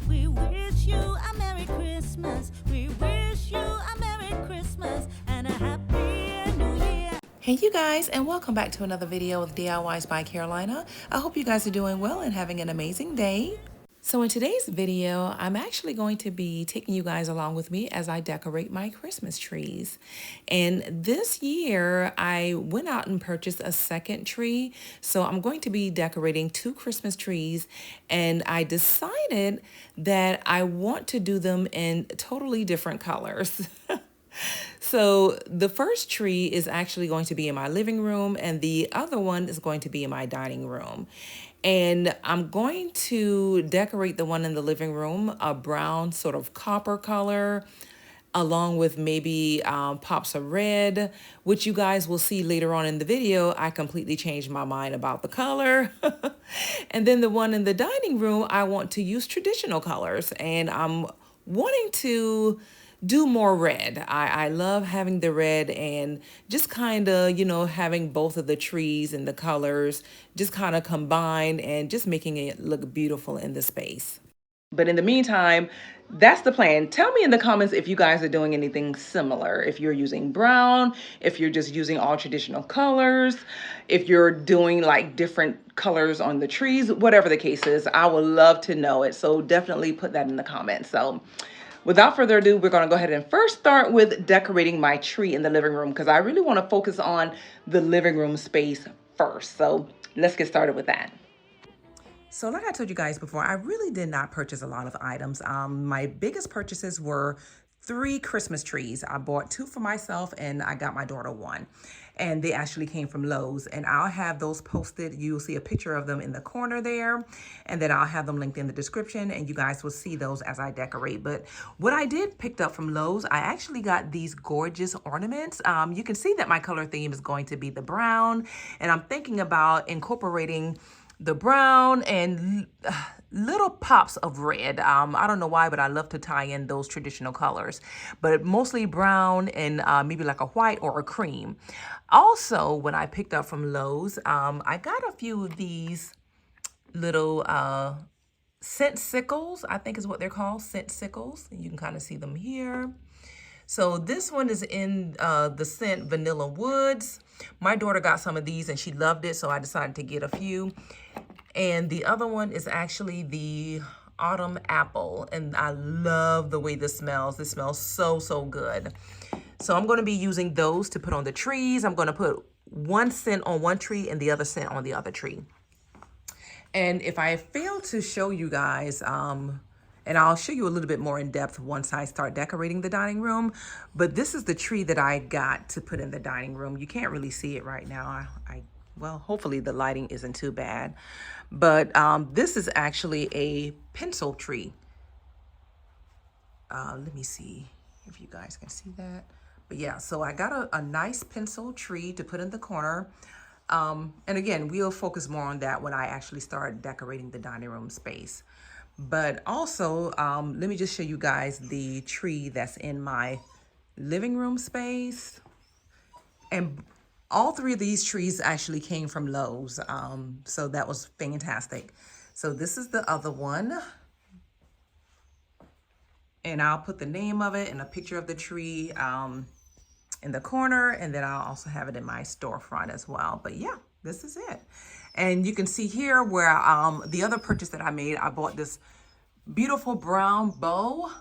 We wish you a Merry Christmas. We wish you a Merry Christmas and a Happy New Year. Hey you guys, and welcome back to another video with DIYs by Carolina. I hope you guys are doing well and having an amazing day. So in today's video, I'm actually going to be taking you guys along with me as I decorate my Christmas trees. And this year, I went out and purchased a second tree. So I'm going to be decorating 2 Christmas trees, and I decided that I want to do them in totally different colors. So the first tree is actually going to be in my living room, and the other one is going to be in my dining room. And I'm going to decorate the one in the living room a brown sort of copper color, along with maybe pops of red, which you guys will see later on in the video. I completely changed my mind about the color. And then the one in the dining room, I want to use traditional colors, and I'm wanting to do more red. I love having the red, and just kind of, having both of the trees and the colors just kind of combined and just making it look beautiful in the space. But in the meantime, that's the plan. Tell me in the comments if you guys are doing anything similar. If you're using brown, if you're just using all traditional colors, if you're doing like different colors on the trees, whatever the case is, I would love to know it. So definitely put that in the comments. So without further ado, we're going to go ahead and first start with decorating my tree in the living room, because I really want to focus on the living room space first. So let's get started with that. So like I told you guys before, I really did not purchase a lot of items. My biggest purchases were 3 Christmas trees. I bought 2 for myself, and I got my daughter 1. And they actually came from Lowe's, and I'll have those posted. You'll see a picture of them in the corner there, and then I'll have them linked in the description, and you guys will see those as I decorate. But what I did pick up from Lowe's, I actually got these gorgeous ornaments. You can see that my color theme is going to be the brown, and I'm thinking about incorporating the brown and little pops of red. I don't know why, but I love to tie in those traditional colors, but mostly brown and maybe like a white or a cream. Also, when I picked up from Lowe's, I got a few of these little scent sickles, I think is what they're called, scent sickles. You can kind of see them here. So this one is in the scent Vanilla Woods. My daughter got some of these and she loved it, so I decided to get a few. And the other one is actually the Autumn Apple, and I love the way this smells. This smells so, so good. So I'm going to be using those to put on the trees. I'm going to put one scent on one tree and the other scent on the other tree. And if I fail to show you guys, and I'll show you a little bit more in depth once I start decorating the dining room, but this is the tree that I got to put in the dining room. You can't really see it right now. Well, hopefully the lighting isn't too bad, but this is actually a pencil tree. Let me see if you guys can see that. But yeah, so I got a nice pencil tree to put in the corner. And again, we'll focus more on that when I actually start decorating the dining room space. But also, let me just show you guys the tree that's in my living room space. And all 3 of these trees actually came from Lowe's. So that was fantastic. So this is the other one. And I'll put the name of it and a picture of the tree in the corner. And then I'll also have it in my storefront as well. But yeah, this is it. And you can see here where the other purchase that I made, I bought this beautiful brown bow.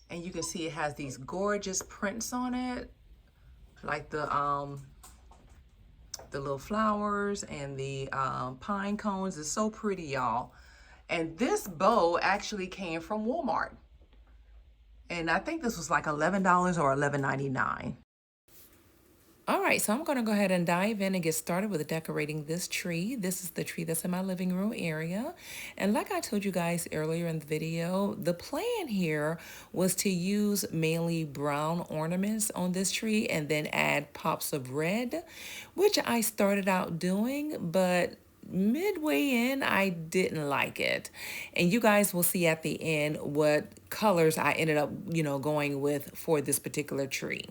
And you can see it has these gorgeous prints on it, like the little flowers and the pine cones. Is so pretty, y'all. And this bow actually came from Walmart. And I think this was like $11 or $11.99. All right, so I'm going to go ahead and dive in and get started with decorating this tree. This is the tree that's in my living room area. And like I told you guys earlier in the video, the plan here was to use mainly brown ornaments on this tree and then add pops of red, which I started out doing, but midway in, I didn't like it. And you guys will see at the end what colors I ended up, going with for this particular tree.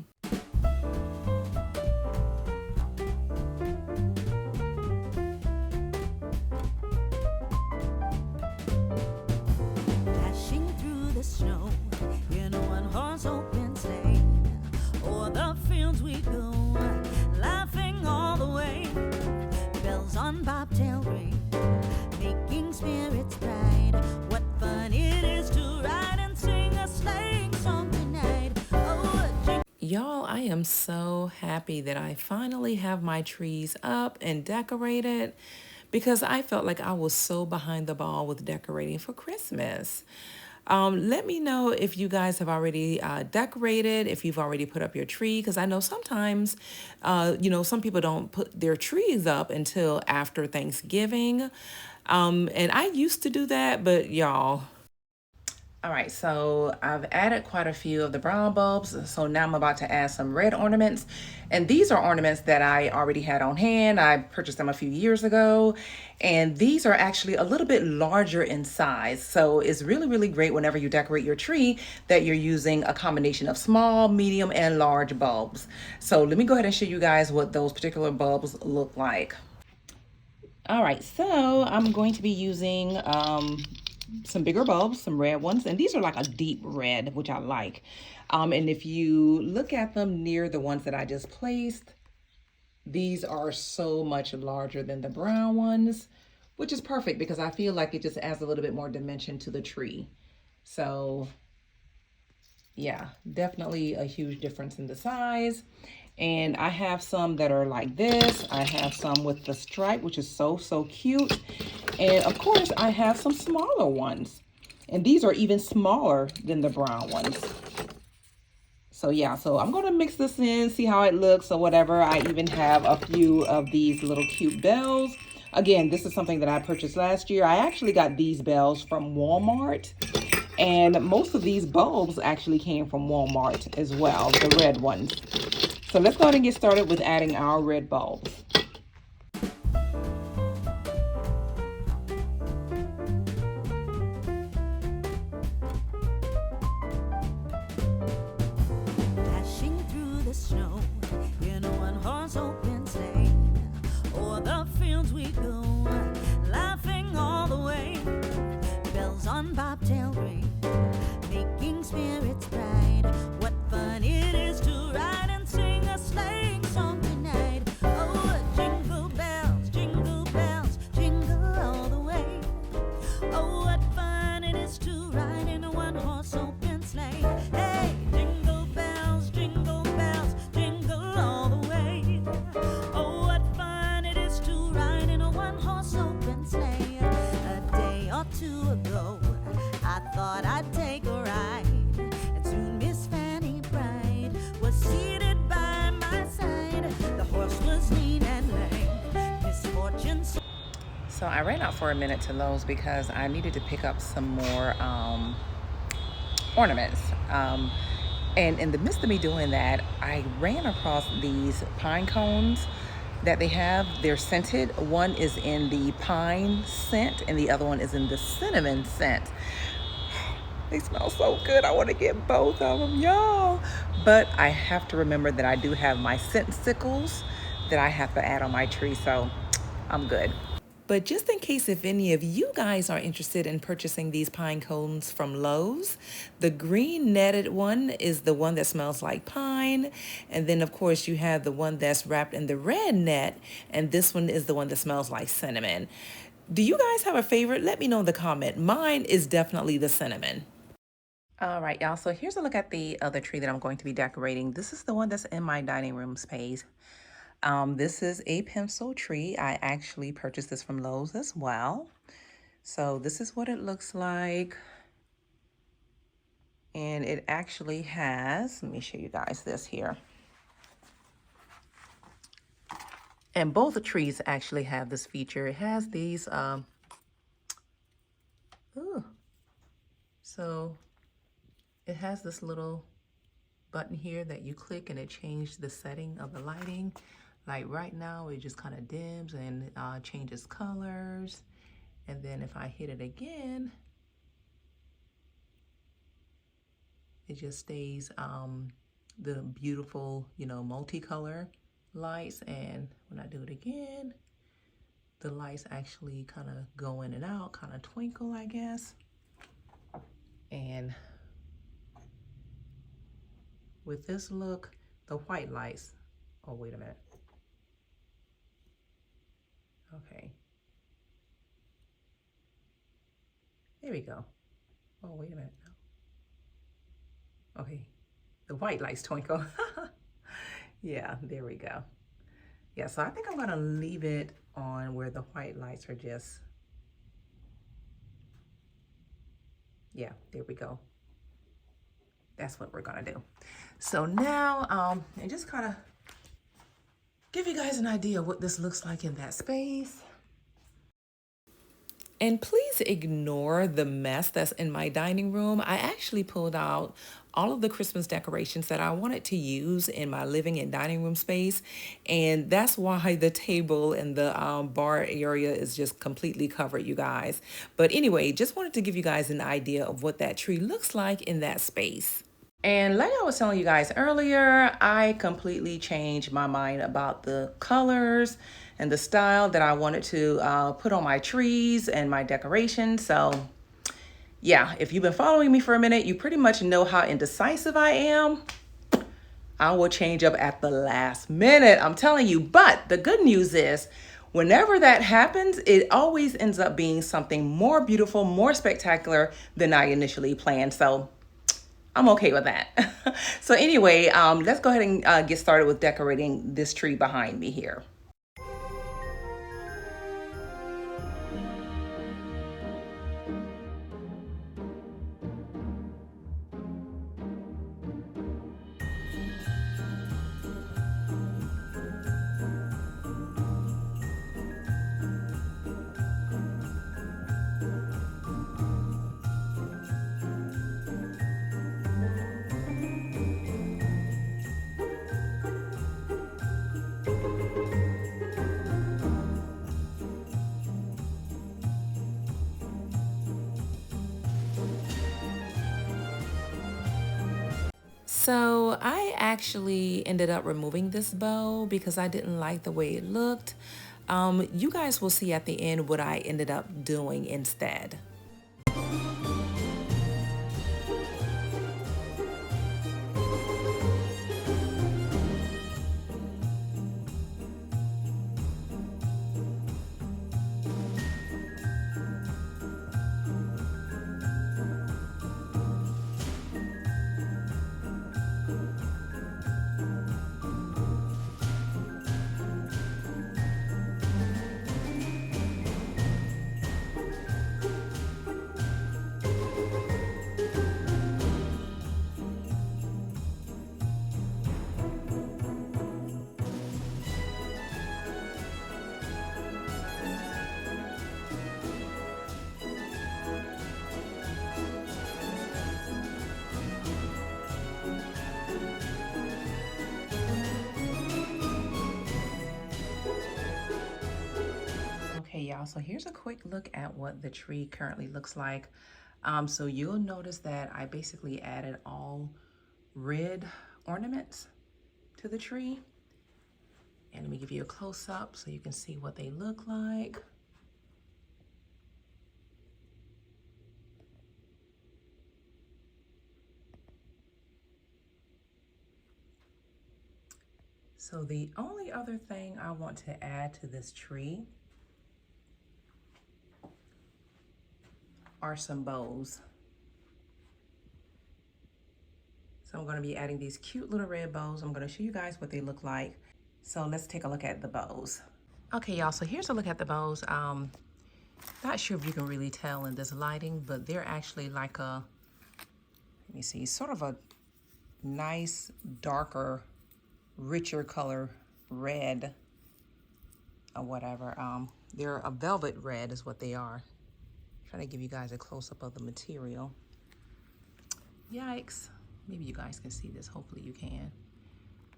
am so happy that I finally have my trees up and decorated because I felt like I was so behind the ball with decorating for Christmas. Let me know if you guys have already decorated, if you've already put up your tree, because I know sometimes, some people don't put their trees up until after Thanksgiving. And I used to do that, but y'all. All right, so I've added quite a few of the brown bulbs. So now I'm about to add some red ornaments. And these are ornaments that I already had on hand. I purchased them a few years ago. And these are actually a little bit larger in size. So it's really, really great whenever you decorate your tree that you're using a combination of small, medium, and large bulbs. So let me go ahead and show you guys what those particular bulbs look like. All right, so I'm going to be using some bigger bulbs, some red ones, and these are like a deep red, which I like. And if you look at them near the ones that I just placed, these are so much larger than the brown ones, which is perfect because I feel like it just adds a little bit more dimension to the tree. So yeah, definitely a huge difference in the size. And I have some that are like this. I have some with the stripe, which is so, so cute. And of course, I have some smaller ones. And these are even smaller than the brown ones. So yeah, so I'm going to mix this in, see how it looks or whatever. I even have a few of these little cute bells. Again, this is something that I purchased last year. I actually got these bells from Walmart. And most of these bulbs actually came from Walmart as well, the red ones. So let's go ahead and get started with adding our red bulbs. Dashing through the snow in a one-horse open sleigh. O'er the fields we go, laughing all the way. Bells on bobtail ring, making spirits bright. What fun it is to ride and sing a sleighing song tonight. Oh, jingle bells, jingle all the way. Oh, what fun it is to ride in a one-horse open sleigh. Hey, jingle bells, jingle all the way. Oh, what fun it is to ride in a one-horse open sleigh. A day or two ago, I thought I'd take a ride, and soon Miss Fanny Bright was seated by my side. The horse was lean and lame, misfortune. So I ran out for a minute to Lowe's because I needed to pick up some more ornaments. And in the midst of me doing that, I ran across these pine cones that they have. They're scented. One is in the pine scent and the other one is in the cinnamon scent. They smell so good. I want to get both of them, y'all. But I have to remember that I do have my scent sickles that I have to add on my tree, so I'm good. But just in case if any of you guys are interested in purchasing these pine cones from Lowe's, the green netted one is the one that smells like pine. And then, of course, you have the one that's wrapped in the red net. And this one is the one that smells like cinnamon. Do you guys have a favorite? Let me know in the comment. Mine is definitely the cinnamon. All right, y'all. So here's a look at the other tree that I'm going to be decorating. This is the one that's in my dining room space. This is a pencil tree. I actually purchased this from Lowe's as well. So this is what it looks like. And it actually has, let me show you guys this here. And both the trees actually have this feature. It has these, so it has this little button here that you click and it changes the setting of the lighting. Like right now, it just kind of dims and changes colors. And then if I hit it again, it just stays the beautiful, multicolor lights. And when I do it again, the lights actually kind of go in and out, kind of twinkle, I guess. And with this look, the white lights, oh, wait a minute. Okay. There we go. Oh, wait a minute. Okay. The white lights twinkle. Yeah, there we go. Yeah, so I think I'm gonna leave it on where the white lights are just, yeah, there we go. That's what we're gonna do. So now, and just kind of give you guys an idea of what this looks like in that space. And please ignore the mess that's in my dining room. I actually pulled out all of the Christmas decorations that I wanted to use in my living and dining room space. And that's why the table and the bar area is just completely covered, you guys. But anyway, just wanted to give you guys an idea of what that tree looks like in that space. And like I was telling you guys earlier, I completely changed my mind about the colors and the style that I wanted to put on my trees and my decorations. So yeah, if you've been following me for a minute, you pretty much know how indecisive I am. I will change up at the last minute, I'm telling you. But the good news is, whenever that happens, it always ends up being something more beautiful, more spectacular than I initially planned. So I'm okay with that. So anyway, let's go ahead and get started with decorating this tree behind me here. So I actually ended up removing this bow because I didn't like the way it looked. You guys will see at the end what I ended up doing instead. Okay, y'all, so here's a quick look at what the tree currently looks like. So you'll notice that I basically added all red ornaments to the tree. And let me give you a close-up so you can see what they look like. So the only other thing I want to add to this tree are some bows. So I'm going to be adding these cute little red bows. I'm going to show you guys what they look like. So let's take a look at the bows. Okay, y'all, so here's a look at the bows. Not sure if you can really tell in this lighting, but they're actually like a, let me see, sort of a nice, darker, richer color red or whatever. They're a velvet red is what they are. I'm trying to give you guys a close-up of the material. Yikes. Maybe you guys can see this. Hopefully you can.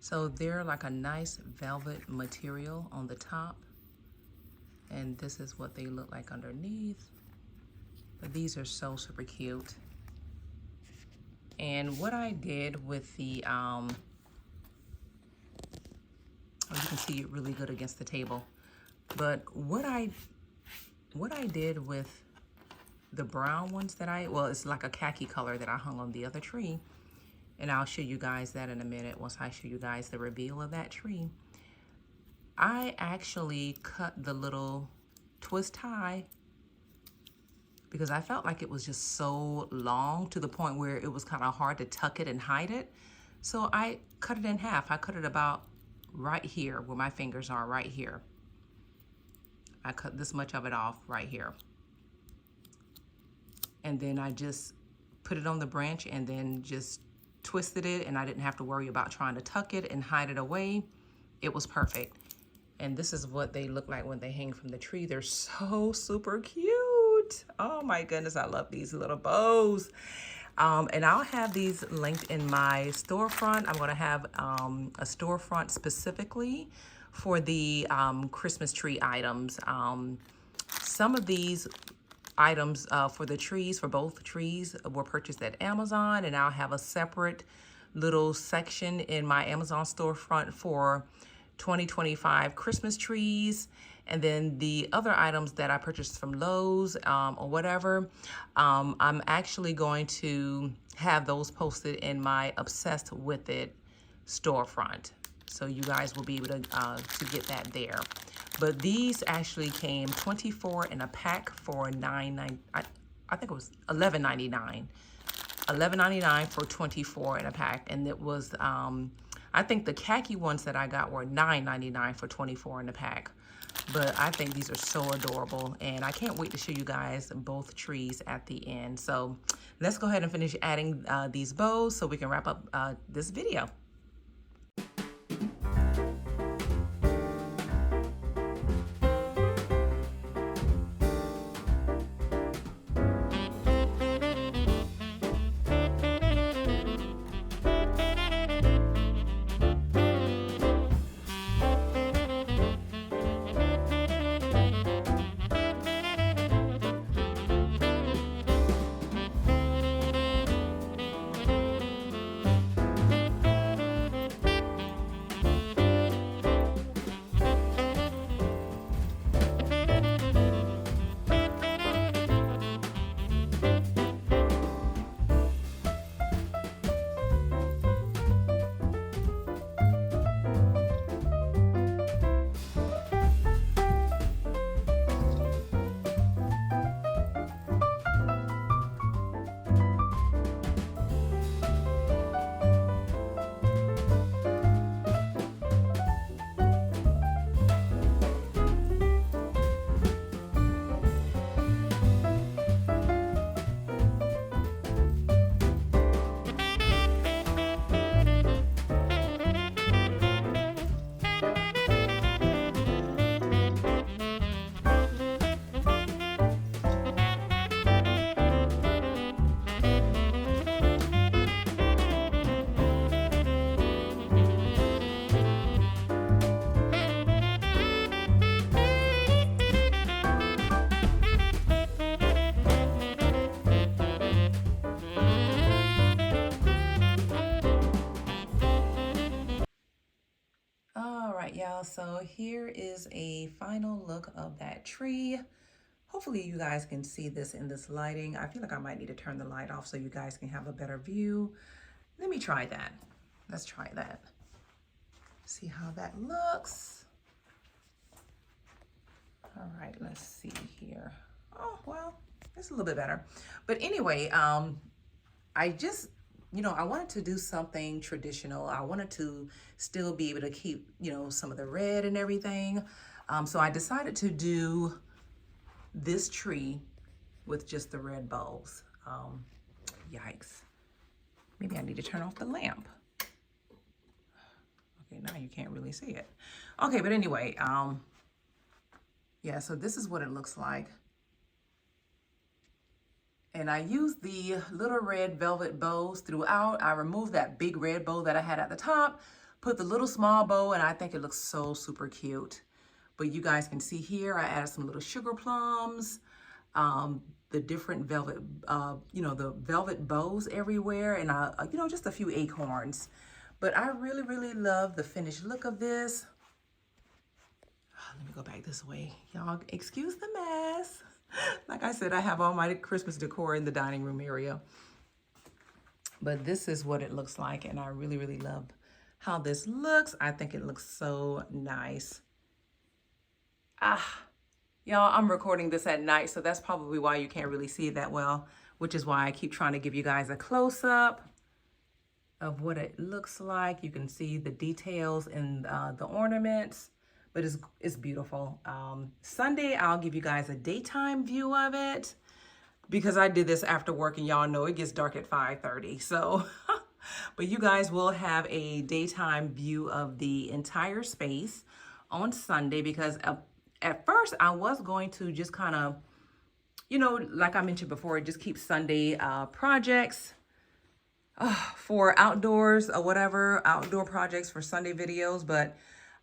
So they're like a nice velvet material on the top. And this is what they look like underneath. But these are so super cute. And what I did with the, oh, you can see it really good against the table. But what I did with the brown ones that well, it's like a khaki color that I hung on the other tree. And I'll show you guys that in a minute once I show you guys the reveal of that tree. I actually cut the little twist tie because I felt like it was just so long to the point where it was kind of hard to tuck it and hide it. So I cut it in half. I cut it about right here where my fingers are, right here. I cut this much of it off right here. And then I just put it on the branch and then just twisted it, and I didn't have to worry about trying to tuck it and hide it away. It was perfect. And this is what they look like when they hang from the tree. They're so super cute. Oh my goodness, I love these little bows. And I'll have these linked in my storefront. I'm gonna have a storefront specifically for the Christmas tree items. Some of these items for the trees, for both trees, were purchased at Amazon, and I'll have a separate little section in my Amazon storefront for 2025 Christmas trees. And then the other items that I purchased from Lowe's or whatever, I'm actually going to have those posted in my Obsessed With It storefront. So you guys will be able to get that there. But these actually came 24 in a pack for $9.99. I think it was $11.99. $11.99 for 24 in a pack. And it was, I think the khaki ones that I got were $9.99 for 24 in a pack. But I think these are so adorable, and I can't wait to show you guys both trees at the end. So let's go ahead and finish adding these bows so we can wrap up this video. Y'all, so here is a final look of that tree. Hopefully you guys can see this in this lighting. I feel like I might need to turn the light off so you guys can have a better view. Let me try that. Let's try that. See how that looks. All right, let's see here. Oh, well, it's a little bit better. But anyway, I just, I wanted to do something traditional. I wanted to still be able to keep, some of the red and everything. So I decided to do this tree with just the red bows. Yikes. Maybe I need to turn off the lamp. Okay, now you can't really see it. Okay, but anyway, yeah, so this is what it looks like. And I used the little red velvet bows throughout. I removed that big red bow that I had at the top, put the little small bow, and I think it looks so super cute. But you guys can see here, I added some little sugar plums, the different velvet, the velvet bows everywhere, and just a few acorns. But I really, really love the finished look of this. Let me go back this way. Y'all, excuse the mess. Like I said, I have all my Christmas decor in the dining room area. But this is what it looks like, and I really, really love how this looks. I think it looks so nice. Y'all, I'm recording this at night, so that's probably why you can't really see it that well, which is why I keep trying to give you guys a close-up of what it looks like. You can see the details in the ornaments, but it's beautiful. Sunday, I'll give you guys a daytime view of it because I did this after work, and y'all know it gets dark at 5:30. So, but you guys will have a daytime view of the entire space on Sunday because at first I was going to just kind of, you know, like I mentioned before, just keep Sunday projects for outdoors or whatever, outdoor projects for Sunday videos, but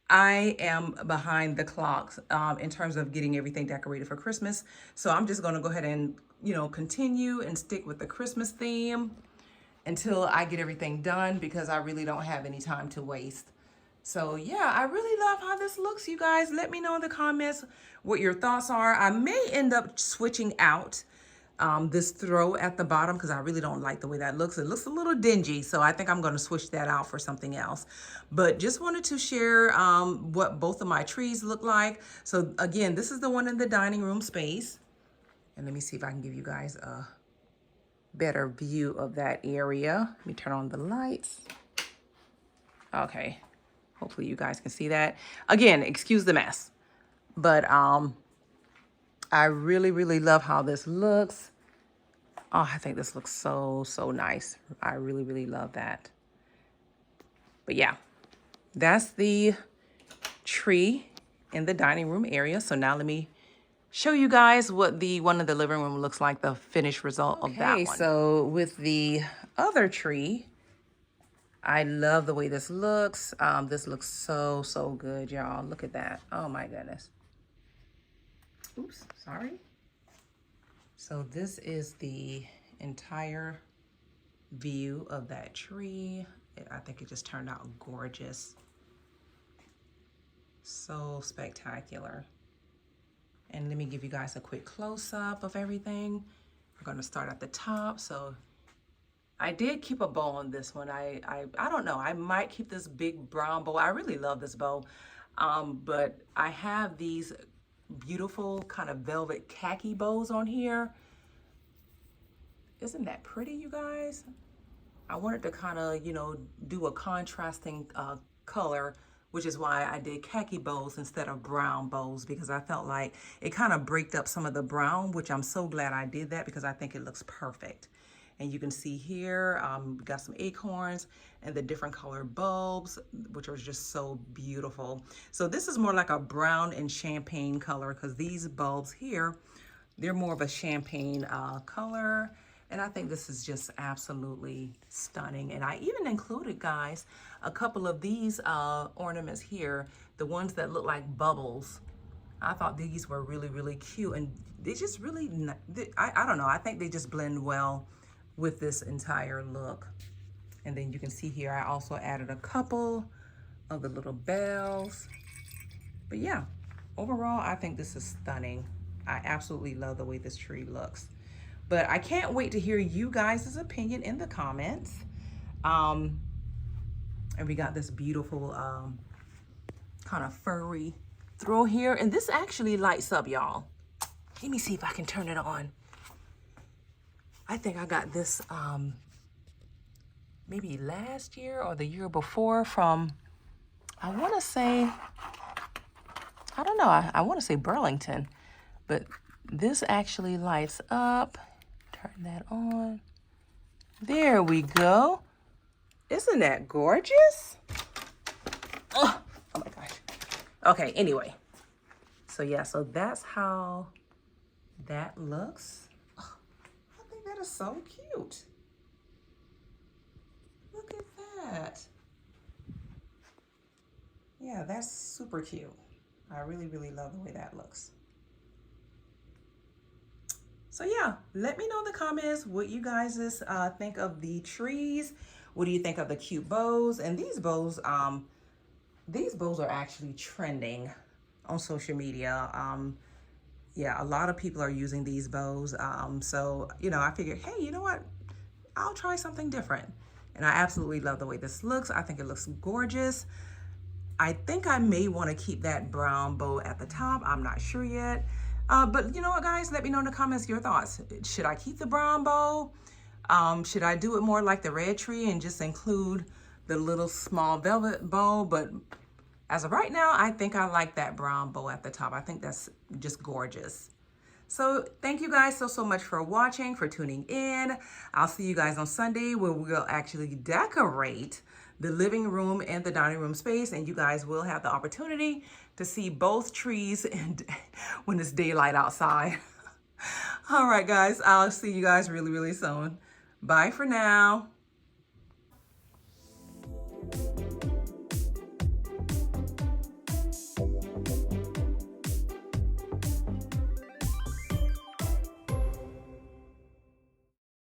I am behind the clock in terms of getting everything decorated for Christmas. So I'm just going to go ahead and, you know, continue and stick with the Christmas theme until I get everything done because I really don't have any time to waste. So yeah, I really love how this looks, you guys. Let me know in the comments what your thoughts are. I may end up switching out this throw at the bottom because I really don't like the way that looks. It looks a little dingy, so I think I'm going to switch that out for something else. But just wanted to share what both of my trees look like. So again, this is the one in the dining room space. And let me see if I can give you guys a better view of that area. Let me turn on the lights. Okay, hopefully you guys can see that. Again, excuse the mess, but I really love how this looks. Oh, I think this looks so nice. I really love that. But yeah, that's the tree in the dining room area. So now let me show you guys what the one in the living room looks like, the finished result of that one. So with the other tree, I love the way this looks. This looks so good, y'all. Look at that. Oh my goodness. Oops, sorry. So this is the entire view of that tree. I think it just turned out gorgeous. So spectacular. And let me give you guys a quick close-up of everything. We're gonna start at the top. So I did keep a bow on this one. I don't know, I might keep this big brown bow. I really love this bow. But I have these beautiful kind of velvet khaki bows on here. Isn't that pretty, you guys? I wanted to kind of, you know, do a contrasting color, which is why I did khaki bows instead of brown bows, because I felt like it kind of breaked up some of the brown, which I'm so glad I did that because I think it looks perfect. And you can see here, we got some acorns and the different color bulbs, which are just so beautiful. So this is more like a brown and champagne color because these bulbs here, they're more of a champagne color. And I think this is just absolutely stunning. And I even included, guys, a couple of these ornaments here, the ones that look like bubbles. I thought these were really cute. And they just really, I don't know, I think they just blend well with this entire look. And then you can see here, I also added a couple of the little bells. But yeah, overall, I think this is stunning. I absolutely love the way this tree looks. But I can't wait to hear you guys' opinion in the comments. And we got this beautiful kind of furry throw here. And this actually lights up, y'all. Let me see if I can turn it on. I think I got this maybe last year or the year before from, I want to say, I don't know, I want to say Burlington. But this actually lights up. Turn that on. There we go. Isn't that gorgeous? Oh my gosh. Okay, anyway. So yeah, so that's how that looks. Oh, I think that is so cute. Look at that. Yeah, that's super cute. I really love the way that looks. So yeah, let me know in the comments what you guys think of the trees. What do you think of the cute bows? And these bows are actually trending on social media. Yeah, a lot of people are using these bows. So, you know, I figured, hey, you know what? I'll try something different. And I absolutely love the way this looks. I think it looks gorgeous. I think I may want to keep that brown bow at the top. I'm not sure yet. But you know what, guys? Let me know in the comments your thoughts. Should I keep the brown bow? Should I do it more like the red tree and just include the little small velvet bow? But as of right now, I think I like that brown bow at the top. I think that's just gorgeous. So thank you guys so much for watching, for tuning in. I'll see you guys on Sunday where we'll actually decorate the living room and the dining room space, and you guys will have the opportunity to see both trees and when it's daylight outside. All right, guys, I'll see you guys really soon. Bye for now.